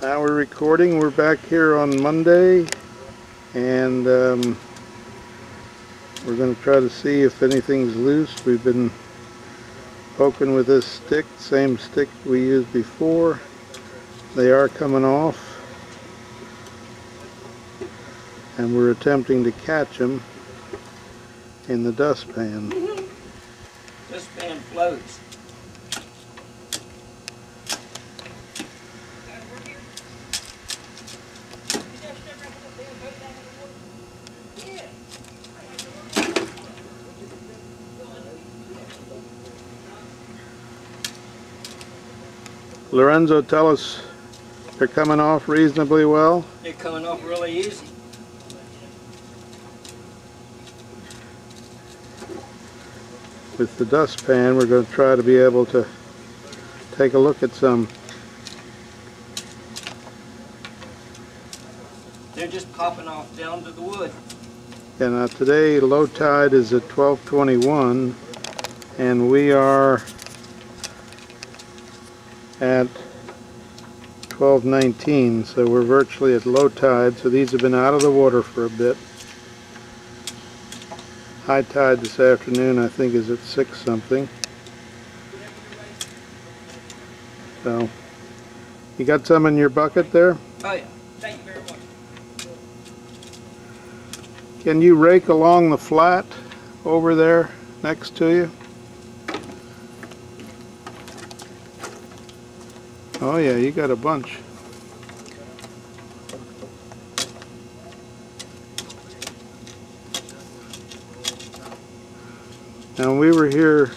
Now we're recording. We're back here on Monday, and we're going to try to see if anything's loose. We've been poking with this stick, same stick we used before. They are coming off, and we're attempting to catch them in the dustpan. Dustpan floats. Lorenzo, tell us, they're coming off reasonably well? They're coming off really easy. With the dustpan, we're going to try to be able to take a look at some. They're just popping off down to the wood. Yeah, now today low tide is at 12:21, and we are at 12:19, so we're virtually at low tide. So these have been out of the water for a bit. High tide this afternoon, I think, is at 6 something. So, you got some in your bucket there? Oh yeah. Thank you very much. Can you rake along the flat over there next to you? Oh yeah, you got a bunch. Now, we were here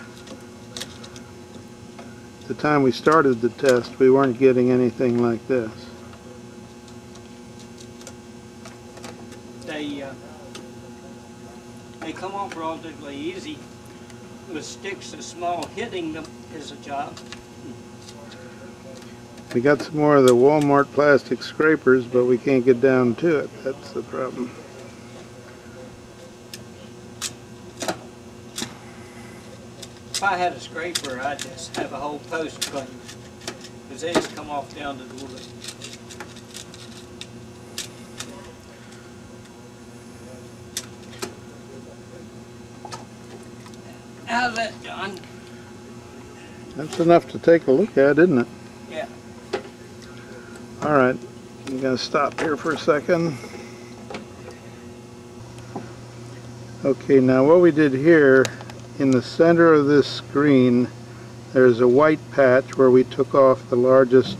at the time we started the test. We weren't getting anything like this. They come off relatively easy. With sticks so small, hitting them is a job. We got some more of the Walmart plastic scrapers, but we can't get down to it. That's the problem. If I had a scraper, I'd just have a whole post cleaned, because they just come off down to the wood. How's that, John? That's enough to take a look at, isn't it? Yeah. Alright, I'm going to stop here for a second. Okay, now what we did here, in the center of this screen, there's a white patch where we took off the largest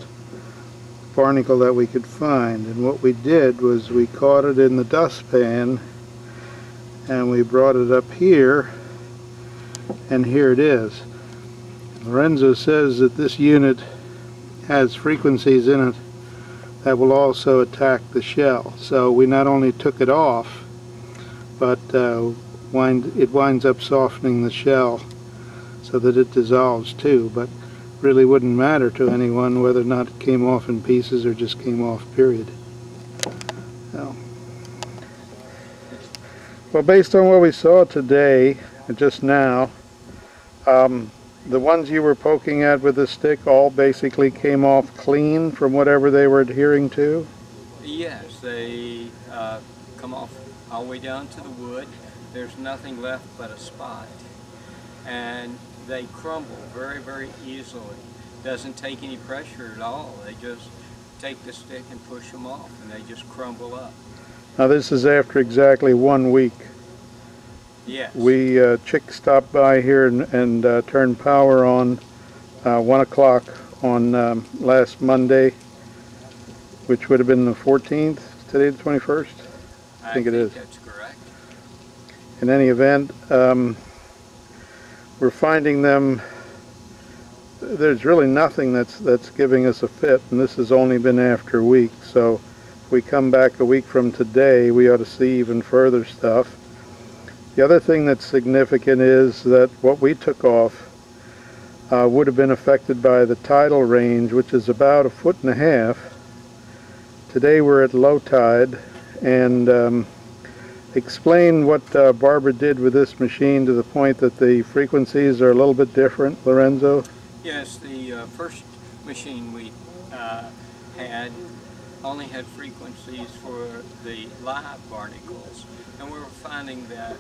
barnacle that we could find. And what we did was we caught it in the dustpan, and we brought it up here, and here it is. Lorenzo says that this unit has frequencies in it that will also attack the shell. So we not only took it off, but it winds up softening the shell so that it dissolves too, but really wouldn't matter to anyone whether or not it came off in pieces or just came off, period. So, well, based on what we saw today, just now, the ones you were poking at with the stick all basically came off clean from whatever they were adhering to? Yes, they come off all the way down to the wood. There's nothing left but a spot. And they crumble very, very easily. Doesn't take any pressure at all. They just take the stick and push them off, and they just crumble up. Now this is after exactly 1 week. Yes. Chick stopped by here and turned power on 1 o'clock on last Monday, which would have been the 14th. Today the 21st? I think it is. That's correct. In any event, we're finding them, there's really nothing that's giving us a fit, and this has only been after a week. So if we come back a week from today, we ought to see even further stuff. The other thing that's significant is that what we took off would have been affected by the tidal range, which is about 1.5 feet. Today we're at low tide, and explain what Barbara did with this machine to the point that the frequencies are a little bit different, Lorenzo? Yes, the first machine we had only had frequencies for the live barnacles, and we were finding that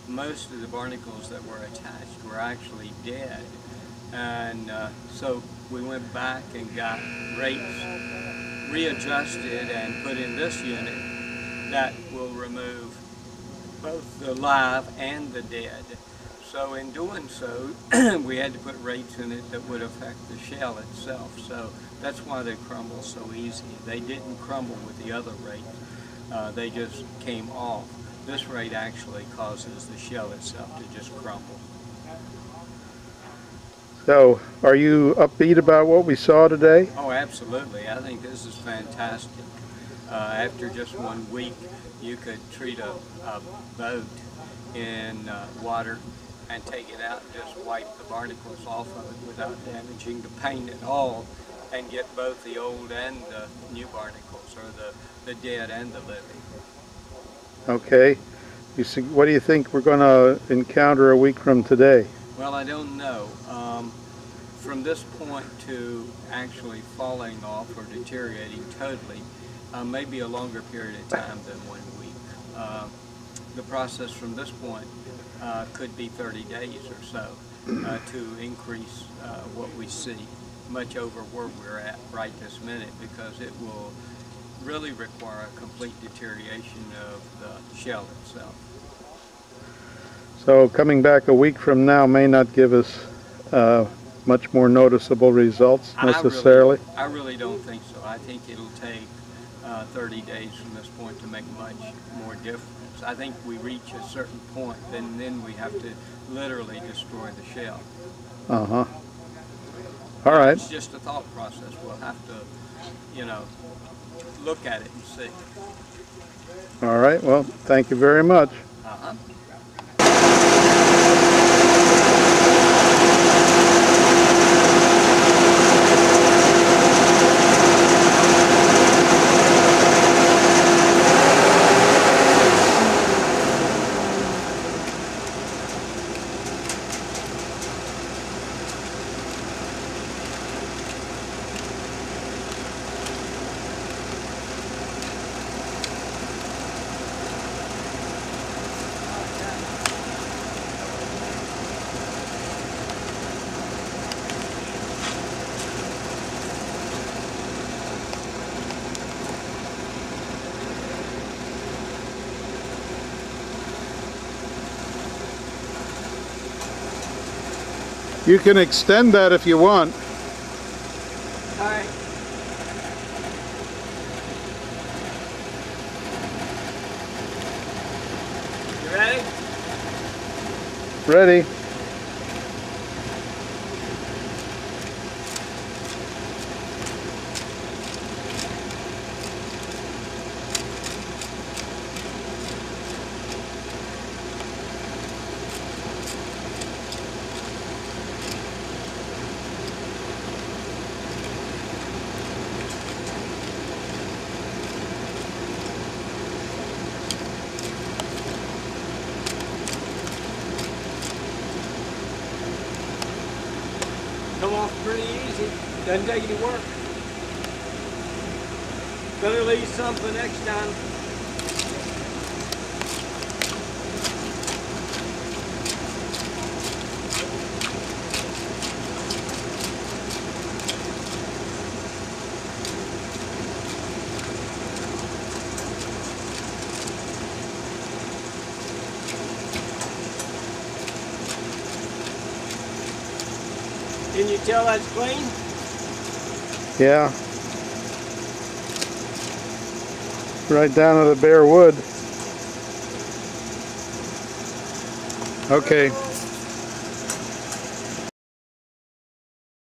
most of the barnacles that were attached were actually dead. And so we went back and got rates readjusted and put in this unit that will remove both the live and the dead. So in doing so, we had to put rates in it that would affect the shell itself. So that's why they crumble so easy. They didn't crumble with the other rates. They just came off. This rate actually causes the shell itself to just crumble. So, are you upbeat about what we saw today? Oh, absolutely. I think this is fantastic. After just 1 week, you could treat a boat in water and take it out and just wipe the barnacles off of it without damaging the paint at all, and get both the old and the new barnacles, or the dead and the living. Okay. What do you think we're going to encounter a week from today? Well, I don't know. From this point to actually falling off or deteriorating totally, maybe a longer period of time than 1 week. The process from this point could be 30 days or so to increase what we see, much over where we're at right this minute, because it will really require a complete deterioration of the shell itself. So coming back a week from now may not give us much more noticeable results necessarily? I really don't think so. I think it'll take 30 days from this point to make much more difference. I think we reach a certain point, then we have to literally destroy the shell. Uh-huh. All right. It's just a thought process. We'll have to, look at it and see. All right. Well, thank you very much. Uh-huh. You can extend that if you want. All right. You ready? Ready. Come off pretty easy. Doesn't take any work. Better leave some for next time. Can you tell that's clean? Yeah. Right down to the bare wood. Okay.